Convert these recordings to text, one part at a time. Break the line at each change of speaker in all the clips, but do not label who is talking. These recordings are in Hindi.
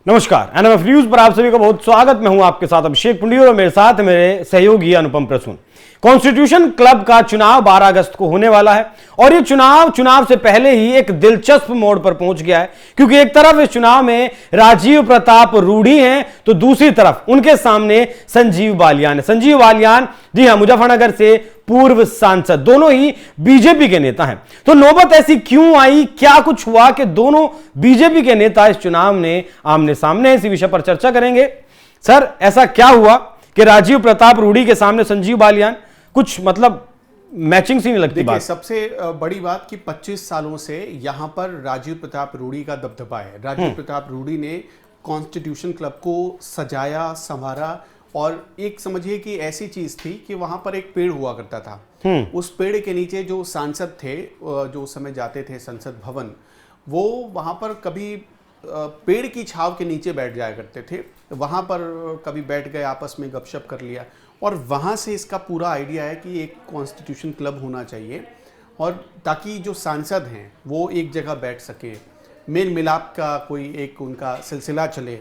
नमस्कार, एनएमएफ न्यूज पर आप सभी का बहुत स्वागत। मैं हूं आपके साथ अभिषेक पुंडी और मेरे साथ मेरे सहयोगी अनुपम प्रसून। कॉन्स्टिट्यूशन क्लब का चुनाव 12 अगस्त को होने वाला है और ये चुनाव से पहले ही एक दिलचस्प मोड़ पर पहुंच गया है, क्योंकि एक तरफ इस चुनाव में राजीव प्रताप रूडी हैं तो दूसरी तरफ उनके सामने संजीव बालियान है। संजीव बालियान, जी हां, मुजफ्फरनगर से पूर्व सांसद, दोनों ही बीजेपी के नेता हैं। तो नौबत ऐसी क्यों आई, क्या कुछ हुआ कि दोनों बीजेपी के नेता इस चुनाव में आमने सामने, इसी विषय पर चर्चा करेंगे। सर, ऐसा क्या हुआ कि राजीव प्रताप रूडी के सामने संजीव बालियान? कुछ मतलब मैचिंग सी नहीं लगती बात।
सबसे बड़ी बात कि 25 सालों से यहां पर राजीव प्रताप रूडी का दबदबा है। राजीव प्रताप रूडी ने कॉन्स्टिट्यूशन क्लब को सजाया, संवारा, और एक समझिए कि ऐसी चीज थी कि वहां पर एक पेड़ हुआ करता था। उस पेड़ के नीचे जो सांसद थे, जो उस समय जाते थे संसद भवन, वो वहां पर कभी पेड़ की छाव के नीचे बैठ जाया करते थे। वहां पर कभी बैठ गए, आपस में गपशप कर लिया, और वहां से इसका पूरा आइडिया है कि एक कॉन्स्टिट्यूशन क्लब होना चाहिए, और ताकि जो सांसद हैं वो एक जगह बैठ सके, मेल मिलाप का कोई एक उनका सिलसिला चले।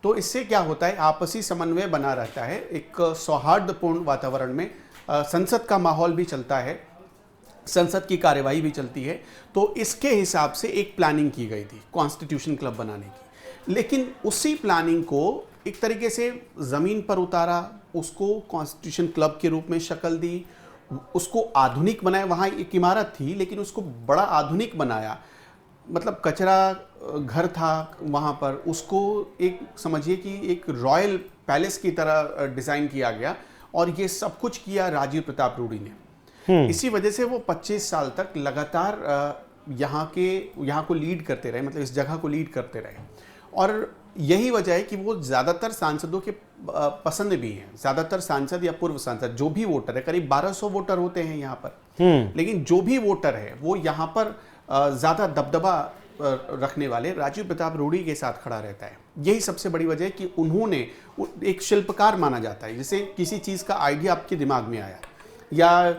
तो इससे क्या होता है, आपसी समन्वय बना रहता है, एक सौहार्दपूर्ण वातावरण में संसद का माहौल भी चलता है, संसद की कार्यवाही भी चलती है। तो इसके हिसाब से एक प्लानिंग की गई थी कॉन्स्टिट्यूशन क्लब बनाने की, लेकिन उसी प्लानिंग को एक तरीके से ज़मीन पर उतारा, उसको कॉन्स्टिट्यूशन क्लब के रूप में शक्ल दी, उसको आधुनिक बनाया। वहाँ एक इमारत थी लेकिन उसको बड़ा आधुनिक बनाया, मतलब कचरा घर था वहाँ पर, उसको एक समझिए कि एक रॉयल पैलेस की तरह डिज़ाइन किया गया, और ये सब कुछ किया राजीव प्रताप रूडी ने। इसी वजह से वो 25 साल तक लगातार यहाँ को लीड करते रहे, मतलब इस जगह को लीड करते रहे, और यही वजह है कि वो ज़्यादातर सांसदों के पसंद भी हैं। ज़्यादातर सांसद या पूर्व सांसद, जो भी वोटर है, करीब 1200 वोटर होते हैं यहाँ पर, लेकिन जो भी वोटर है वो यहाँ पर ज़्यादा दबदबा रखने वाले राजीव प्रताप रूडी के साथ खड़ा रहता है। यही सबसे बड़ी वजह है कि उन्होंने एक शिल्पकार माना जाता है। जैसे किसी चीज़ का आइडिया आपके दिमाग में आया, या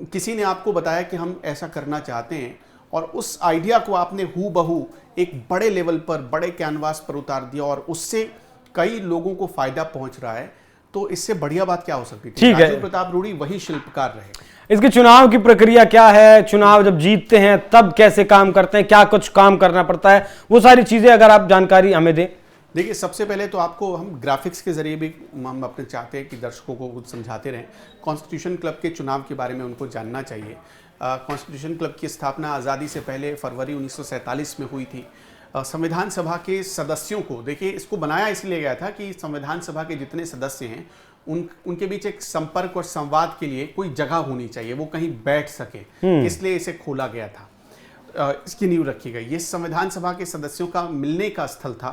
किसी ने आपको बताया कि हम ऐसा करना चाहते हैं, और उस आइडिया को आपने हूबहू एक बड़े लेवल पर, बड़े कैनवास पर उतार दिया, और उससे कई लोगों को फायदा पहुंच रहा है। तो इससे बढ़िया बात क्या हो सकती थी? राजीव प्रताप रूडी वही शिल्पकार रहे।
इसके चुनाव की प्रक्रिया क्या है, चुनाव जब जीतते हैं तब कैसे काम करते हैं, क्या कुछ काम करना पड़ता है, वो सारी चीजें अगर आप जानकारी हमें दें।
देखिए, सबसे पहले तो आपको हम ग्राफिक्स के जरिए भी हम अपने चाहते हैं कि दर्शकों को कुछ समझाते रहें। कॉन्स्टिट्यूशन क्लब के चुनाव के बारे में उनको जानना चाहिए। कॉन्स्टिट्यूशन क्लब की स्थापना आज़ादी से पहले फरवरी 1947 में हुई थी। संविधान सभा के सदस्यों को, देखिए, इसको बनाया इसलिए गया था कि संविधान सभा के जितने सदस्य हैं उनके बीच एक संपर्क और संवाद के लिए कोई जगह होनी चाहिए, वो कहीं बैठ सके, इसलिए इसे खोला गया था, इसकी नींव रखी गई। ये संविधान सभा के सदस्यों का मिलने का स्थल था।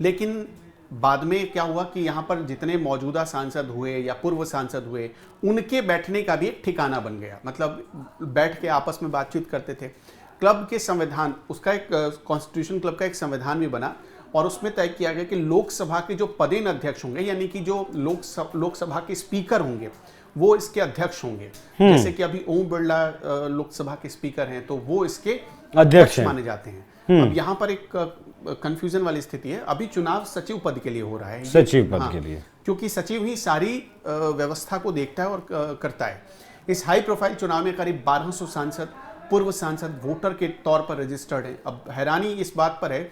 लेकिन बाद में क्या हुआ कि यहाँ पर जितने मौजूदा सांसद हुए या पूर्व सांसद हुए, उनके बैठने का भी एक ठिकाना बन गया, मतलब बैठ के आपस में बातचीत करते थे। क्लब के संविधान, उसका एक कॉन्स्टिट्यूशन क्लब का एक संविधान भी बना, और उसमें तय किया गया कि लोकसभा के जो पदेन अध्यक्ष होंगे, यानी कि जो लोकसभा के स्पीकर होंगे, वो इसके अध्यक्ष होंगे। जैसे कि अभी ओम बिरला लोकसभा के स्पीकर हैं, तो वो इसके अध्यक्ष माने जाते हैं। अब यहाँ पर एक कंफ्यूजन वाली स्थिति है। अभी चुनाव सचिव पद के लिए हो रहा है,
सचिव पद के लिए,
क्योंकि सचिव ही सारी व्यवस्था को देखता है और करता है। इस हाई प्रोफाइल चुनाव में करीब 1200 सांसद, पूर्व सांसद वोटर के तौर पर रजिस्टर्ड हैं। अब हैरानी इस बात पर है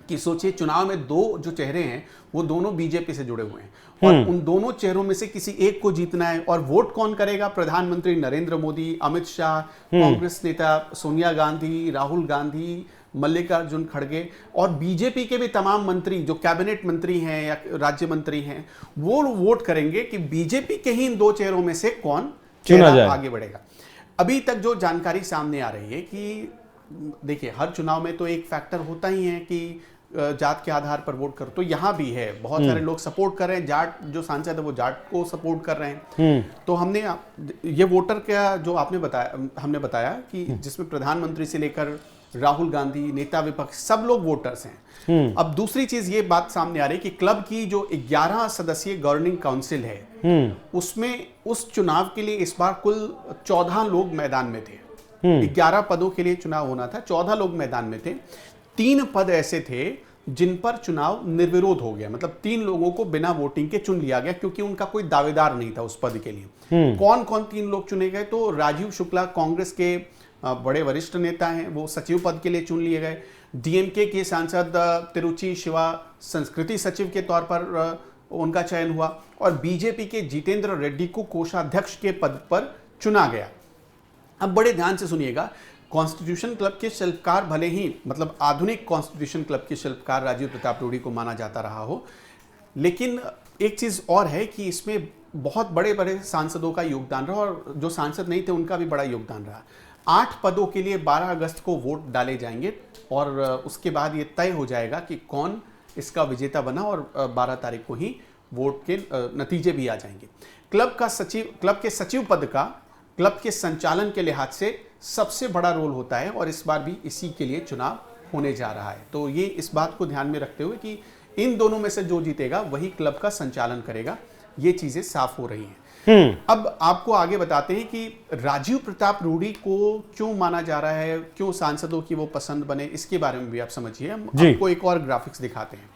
कि सोचिए, चुनाव में दो जो चेहरे हैं वो दोनों बीजेपी से जुड़े हुए हैं, और उन दोनों चेहरों में से किसी एक को जीतना है। और वोट कौन करेगा? प्रधानमंत्री नरेंद्र मोदी, अमित शाह, कांग्रेस नेता सोनिया गांधी, राहुल गांधी, मल्लिकार्जुन खड़गे, और बीजेपी के भी तमाम मंत्री जो कैबिनेट मंत्री हैं या राज्य मंत्री हैं, वो वोट करेंगे कि बीजेपी के ही इन दो चेहरों में से कौन चुना जाए, आगे बढ़ेगा। अभी तक जो जानकारी सामने आ रही है कि देखिए, हर चुनाव में तो एक फैक्टर होता ही है कि जात के आधार पर वोट करो, तो यहाँ भी है। बहुत सारे लोग सपोर्ट कर रहे हैं, जाट जो सांसद है वो जाट को सपोर्ट कर रहे हैं। तो हमने ये वोटर का जो आपने बताया, हमने बताया कि जिसमें प्रधानमंत्री से लेकर राहुल गांधी, नेता विपक्ष, सब लोग वोटर्स हैं। अब दूसरी चीज ये बात सामने आ रही है कि क्लब की जो 11 सदस्यीय गवर्निंग काउंसिल है, उसमें उस चुनाव के लिए इस बार कुल 14 लोग मैदान में थे। 11 पदों के लिए चुनाव होना था, 14 लोग मैदान में थे। 3 पद ऐसे थे जिन पर चुनाव निर्विरोध हो गया, मतलब 3 लोगों को बिना वोटिंग के चुन लिया गया क्योंकि उनका कोई दावेदार नहीं था उस पद के लिए। कौन कौन 3 लोग चुने गए? तो राजीव शुक्ला कांग्रेस के बड़े वरिष्ठ नेता हैं, वो सचिव पद के लिए चुन लिए गए। डीएमके के सांसद तिरुचि शिवा संस्कृति सचिव के तौर पर उनका चयन हुआ और बीजेपी के जितेंद्र रेड्डी को कोषाध्यक्ष के पद पर चुना गया। अब बड़े ध्यान से सुनिएगा, कॉन्स्टिट्यूशन क्लब के शिल्पकार भले ही मतलब आधुनिक कॉन्स्टिट्यूशन क्लब के शिल्पकार राजीव प्रताप रूडी को माना जाता रहा हो, लेकिन एक चीज और है कि इसमें बहुत बड़े बड़े सांसदों का योगदान रहा और जो सांसद नहीं थे उनका भी बड़ा योगदान रहा। 8 पदों के लिए 12 अगस्त को वोट डाले जाएंगे और उसके बाद ये तय हो जाएगा कि कौन इसका विजेता बना और 12 तारीख को ही वोट के नतीजे भी आ जाएंगे। क्लब के सचिव पद का क्लब के संचालन के लिहाज से सबसे बड़ा रोल होता है और इस बार भी इसी के लिए चुनाव होने जा रहा है। तो ये इस बात को ध्यान में रखते हुए कि इन दोनों में से जो जीतेगा वही क्लब का संचालन करेगा, ये चीजें साफ हो रही हैं। अब आपको आगे बताते हैं कि राजीव प्रताप रूडी को क्यों माना जा रहा है, क्यों सांसदों की वो पसंद बने, इसके बारे में भी आप समझिए। हम आपको एक और ग्राफिक्स दिखाते हैं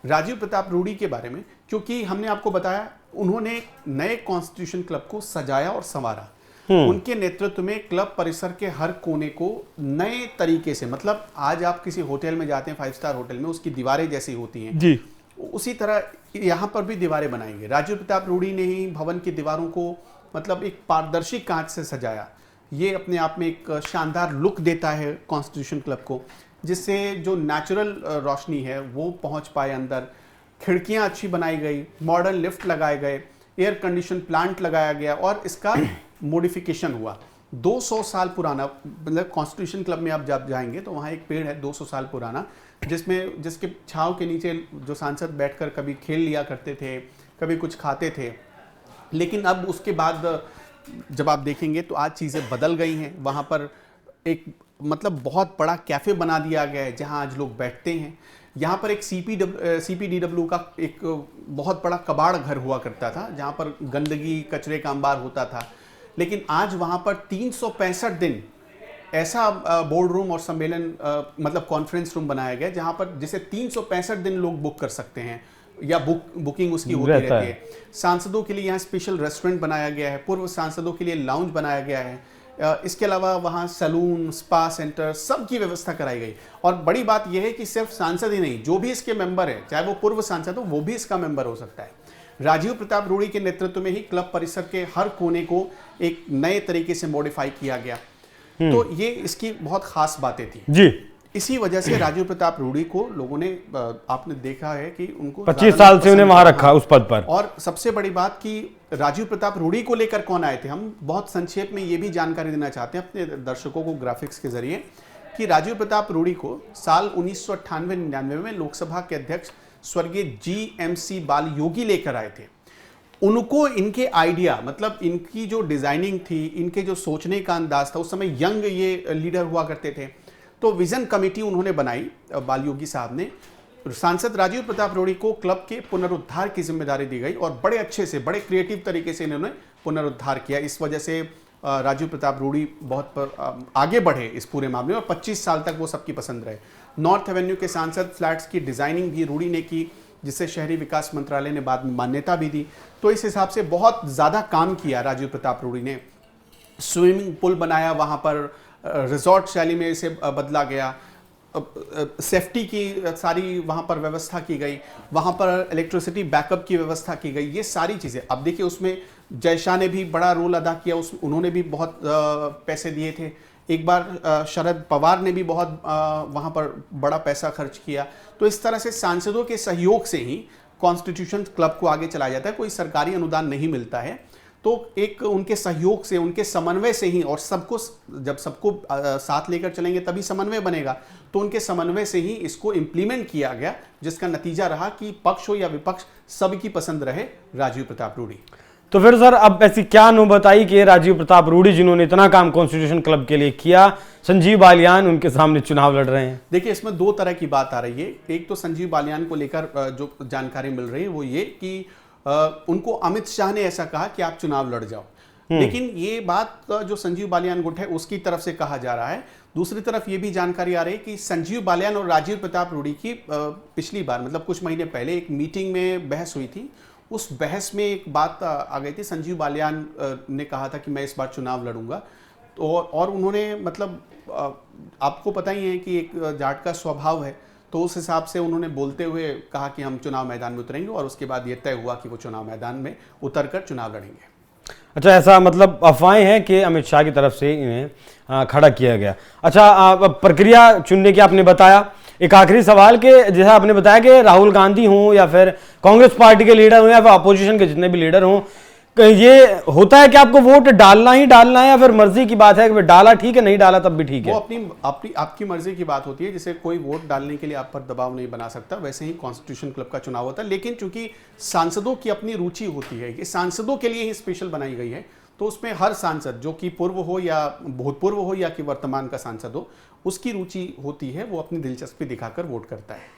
राजीव प्रताप रूडी के बारे में, क्योंकि हमने आपको बताया उन्होंने नए कॉन्स्टिट्यूशन क्लब को सजाया और संवारा। उनके नेतृत्व में क्लब परिसर के हर कोने को नए तरीके से, मतलब आज आप किसी होटल में जाते हैं 5 स्टार होटल में, उसकी दीवारें जैसी होती हैं जी, उसी तरह यहाँ पर भी दीवारें बनाएंगे। राजीव प्रताप रूडी ने ही भवन की दीवारों को मतलब एक पारदर्शी कांच से सजाया। ये अपने आप में एक शानदार लुक देता है कॉन्स्टिट्यूशन क्लब को, जिससे जो नेचुरल रोशनी है वो पहुंच पाए अंदर। खिड़कियां अच्छी बनाई गई, मॉडर्न लिफ्ट लगाए गए, एयर कंडीशन प्लांट लगाया गया और इसका मॉडिफिकेशन हुआ। 200 साल पुराना, मतलब कॉन्स्टिट्यूशन क्लब में आप जब जाएंगे तो वहाँ एक पेड़ है 200 साल पुराना, जिसके छांव के नीचे जो सांसद बैठकर कभी खेल लिया करते थे, कभी कुछ खाते थे। लेकिन अब उसके बाद जब आप देखेंगे तो आज चीज़ें बदल गई हैं। वहाँ पर एक मतलब बहुत बड़ा कैफ़े बना दिया गया है जहाँ आज लोग बैठते हैं। यहाँ पर एक CPDW का एक बहुत बड़ा कबाड़ घर हुआ करता था जहाँ पर गंदगी कचरे का अंबार होता था, लेकिन आज वहाँ पर 365 दिन ऐसा बोर्ड रूम और सम्मेलन मतलब कॉन्फ्रेंस रूम बनाया गया जहाँ पर जिसे 365 दिन लोग बुक कर सकते हैं या बुकिंग उसकी होती रहती है। सांसदों के लिए यहाँ स्पेशल रेस्टोरेंट बनाया गया है, पूर्व सांसदों के लिए लाउंज बनाया गया है। इसके अलावा वहाँ सैलून, स्पा सेंटर, सब की व्यवस्था कराई गई। और बड़ी बात यह है कि सिर्फ सांसद ही नहीं, जो भी इसके मेंबर है, चाहे वो पूर्व सांसद हो, वो भी इसका मेंबर हो सकता है। राजीव प्रताप रूडी के नेतृत्व में ही क्लब परिसर के हर कोने को एक नए तरीके से मॉडिफाई किया गया। तो ये इसकी बहुत खास बातें थी जी। इसी वजह से राजीव प्रताप रूडी को लोगों ने, आपने देखा है कि उनको
25 साल से उन्हें वहां रखा उस पद पर।
और सबसे बड़ी बात कि राजीव प्रताप रूडी को लेकर कौन आए थे, हम बहुत संक्षेप में ये भी जानकारी देना चाहते हैं अपने दर्शकों को ग्राफिक्स के जरिए कि राजीव प्रताप रूडी को साल 1998-99 में लोकसभा के अध्यक्ष स्वर्गीय GMC बाल योगी लेकर आए थे। उनको इनके आइडिया, मतलब इनकी जो डिजाइनिंग थी, इनके जो सोचने का अंदाज था, उस समय यंग ये लीडर हुआ करते थे, तो विजन कमेटी उन्होंने बनाई बाल योगी साहब ने। सांसद राजीव प्रताप रूडी को क्लब के पुनरुद्धार की जिम्मेदारी दी गई और बड़े अच्छे से, बड़े क्रिएटिव तरीके से इन्होंने पुनरुद्धार किया। इस वजह से राजीव प्रताप रूडी बहुत आगे बढ़े इस पूरे मामले में और 25 साल तक वो सबकी पसंद रहे। नॉर्थ एवेन्यू के सांसद फ्लैट्स की डिजाइनिंग भी रूडी ने की, जिससे शहरी विकास मंत्रालय ने बाद में मान्यता भी दी। तो इस हिसाब से बहुत ज़्यादा काम किया राजीव प्रताप रूडी ने। स्विमिंग पूल बनाया, वहाँ पर रिजॉर्ट शैली में इसे बदला गया, सेफ्टी की सारी वहाँ पर व्यवस्था की गई, वहाँ पर इलेक्ट्रिसिटी बैकअप की व्यवस्था की गई। ये सारी चीज़ें, अब देखिए उसमें जय शाह ने भी बड़ा रोल अदा किया, उन्होंने भी बहुत पैसे दिए थे। एक बार शरद पवार ने भी बहुत वहाँ पर बड़ा पैसा खर्च किया। तो इस तरह से सांसदों के सहयोग से ही कॉन्स्टिट्यूशन क्लब को आगे चलाया जाता है। कोई सरकारी अनुदान नहीं मिलता है, तो एक उनके सहयोग से, उनके समन्वय से ही, और सबको जब सबको साथ लेकर चलेंगे तभी समन्वय बनेगा। तो उनके समन्वय से ही इसको इम्प्लीमेंट किया गया, जिसका नतीजा रहा कि पक्ष हो या विपक्ष सबकी पसंद रहे राजीव प्रताप रूडी।
तो फिर सर अब ऐसी क्या नौबत आई कि राजीव प्रताप रूडी जिन्होंने इतना काम कॉन्स्टिट्यूशन क्लब के लिए किया, संजीव बालियान उनके सामने चुनाव लड़ रहे हैं?
देखिए, इसमें 2 तरह की बात आ रही है। एक तो संजीव बालियान को लेकर जो जानकारी मिल रही है वो ये कि उनको अमित शाह ने ऐसा कहा कि आप चुनाव लड़ जाओ। लेकिन ये बात जो संजीव बालियान गुट है उसकी तरफ से कहा जा रहा है। दूसरी तरफ ये भी जानकारी आ रही है कि संजीव बालियान और राजीव प्रताप रूडी की पिछली बार मतलब कुछ महीने पहले एक मीटिंग में बहस हुई थी। उस बहस में एक बात आ गई थी, संजीव बालियान ने कहा था कि मैं इस बार चुनाव लड़ूंगा, तो और उन्होंने मतलब आपको पता ही है कि एक जाट का स्वभाव है, तो उस हिसाब से उन्होंने बोलते हुए कहा कि हम चुनाव मैदान में उतरेंगे और उसके बाद ये तय हुआ कि वो चुनाव मैदान में उतरकर चुनाव लड़ेंगे।
अच्छा, ऐसा मतलब अफवाहें हैं कि अमित शाह की तरफ से इन्हें खड़ा किया गया। अच्छा, प्रक्रिया चुनने की आपने बताया। एक आखिरी सवाल के जैसा आपने बताया कि राहुल गांधी हों या फिर कांग्रेस पार्टी के लीडर हों या फिर अपोजिशन के जितने भी लीडर हों, ये होता है कि आपको वोट डालना ही डालना है या फिर मर्जी की बात है कि डाला ठीक है, नहीं डाला तब भी ठीक है?
वो आपकी मर्जी की बात होती है। जैसे कोई वोट डालने के लिए आप पर दबाव नहीं बना सकता, वैसे ही कॉन्स्टिट्यूशन क्लब का चुनाव होता है। लेकिन चूंकि सांसदों की अपनी रुचि होती है कि सांसदों के लिए ही स्पेशल बनाई गई है, तो उसमें हर सांसद जो कि पूर्व हो या भूतपूर्व हो या कि वर्तमान का सांसद हो, उसकी रुचि होती है, वो अपनी दिलचस्पी दिखाकर वोट करता है।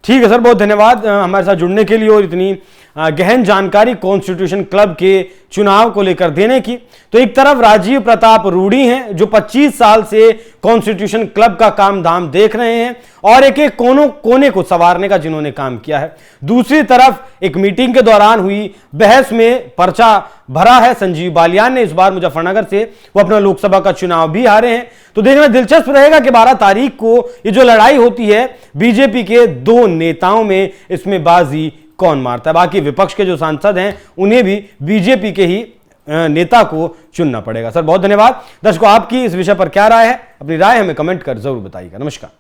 ठीक है सर, बहुत धन्यवाद हमारे साथ जुड़ने के लिए और इतनी गहन जानकारी कॉन्स्टिट्यूशन क्लब के चुनाव को लेकर देने की। तो एक तरफ राजीव प्रताप रूडी हैं जो 25 साल से कॉन्स्टिट्यूशन क्लब का काम धाम देख रहे हैं और एक एक कोने को संवारने का जिन्होंने काम किया है। दूसरी तरफ एक मीटिंग के दौरान हुई बहस में पर्चा भरा है संजीव बालियान ने। इस बार मुजफ्फरनगर से वो अपना लोकसभा का चुनाव भी हारे हैं। तो देखने में दिलचस्प रहेगा कि 12 तारीख को ये जो लड़ाई होती है बीजेपी के दो नेताओं में, इसमें बाजी कौन मारता है। बाकी विपक्ष के जो सांसद हैं उन्हें भी बीजेपी के ही नेता को चुनना पड़ेगा। सर बहुत धन्यवाद। दर्शकों, आपकी इस विषय पर क्या राय है? अपनी राय हमें कमेंट कर जरूर बताइएगा। नमस्कार।